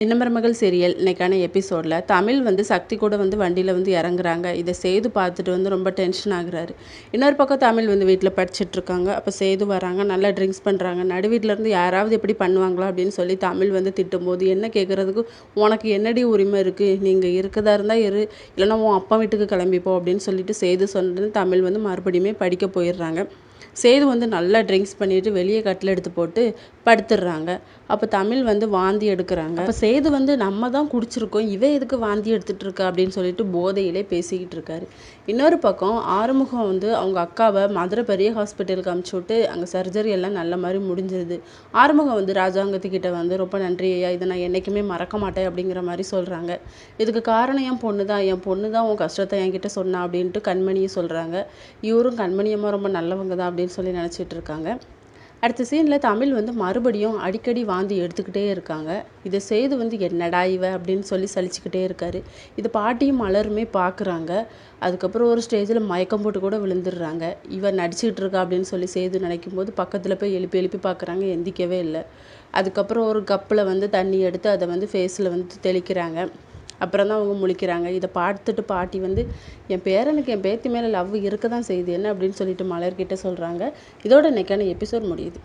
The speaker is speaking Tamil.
சின்ன மருமகள் சீரியல் இன்னைக்கான எபிசோடில் தமிழ் சக்தி கூட வண்டியில் இறங்குறாங்க. இதை சேது பார்த்துட்டு ரொம்ப டென்ஷன் ஆகுறாரு. இன்னொரு பக்கம் தமிழ் வீட்டில் படிச்சுட்டு இருக்காங்க. அப்போ சேது வராங்க, நல்லா ட்ரிங்க்ஸ் பண்ணுறாங்க. நடு வீட்டிலேருந்து யாராவது எப்படி பண்ணுவாங்களா அப்படின்னு சொல்லி தமிழ் திட்டும்போது, என்ன கேட்குறதுக்கு உனக்கு என்னடி உரிமை இருக்குது, நீங்கள் இருக்கதா இருந்தால் இரு, இல்லைன்னா உன் அப்பா வீட்டுக்கு கிளம்பிப்போம் அப்படின்னு சொல்லிட்டு சேது சொன்னது தமிழ் மறுபடியுமே படிக்க போயிடுறாங்க. சேது நல்லா ட்ரிங்க்ஸ் பண்ணிட்டு வெளியே கட்டில் எடுத்து போட்டு படுத்துடுறாங்க. அப்போ தமிழ் வாந்தி எடுக்கிறாங்க. அப்போ சேது நம்ம தான் குடிச்சிருக்கோம், இவன் எதுக்கு வாந்தி எடுத்துட்டு இருக்கா அப்படின்னு சொல்லிட்டு போதையிலே பேசிக்கிட்டு இருக்காரு. இன்னொரு பக்கம் ஆறுமுகம் அவங்க அக்காவை மதுரை பெரிய ஹாஸ்பிட்டலுக்கு அனுப்பிச்சி விட்டு அங்கே சர்ஜரி எல்லாம் நல்ல மாதிரி முடிஞ்சிருது. ஆறுமுகம் ராஜாங்கத்துக்கிட்ட ரொம்ப நன்றி ஐயா, இதை நான் என்றைக்குமே மறக்க மாட்டேன் அப்படிங்கிற மாதிரி சொல்கிறாங்க. இதுக்கு காரணம் என் பொண்ணு தான் உன் கஷ்டத்தை என்கிட்ட சொன்னா அப்படின்ட்டு கண்மணியை சொல்கிறாங்க. இவரும் கண்மணியம்மா ரொம்ப நல்லவங்க தான் அப்படின்னு சொல்லி நினச்சிட்டு இருக்காங்க. அடுத்த சீனில் தமிழ் மறுபடியும் அடிக்கடி வாந்தி எடுத்துக்கிட்டே இருக்காங்க. இதை சேது என்னடா இவ அப்படின்னு சொல்லி சலிச்சுக்கிட்டே இருக்காரு. இது பாட்டியும் மலருமே பார்க்குறாங்க. அதுக்கப்புறம் ஒரு ஸ்டேஜில் மயக்கம் போட்டு கூட விழுந்துடுறாங்க. இவன் நடிச்சுக்கிட்டு இருக்கா அப்படின்னு சொல்லி சேது நினைக்கும் போது பக்கத்தில் போய் எழுப்பி எழுப்பி பார்க்குறாங்க, எந்திக்கவே இல்லை. அதுக்கப்புறம் ஒரு கப்பில் தண்ணி எடுத்து அதை ஃபேஸில் தெளிக்கிறாங்க. அப்புறம் தான் அவங்க முழிக்கிறாங்க. இதை பார்த்துட்டு பாட்டி என் பேரனுக்கு என் பேத்தி மேலே லவ் இருக்க தான் செய்யுது என்ன அப்படின்னு சொல்லிட்டு மலர்கிட்ட சொல்கிறாங்க. இதோட இன்னைக்கான எபிசோட் முடியுது.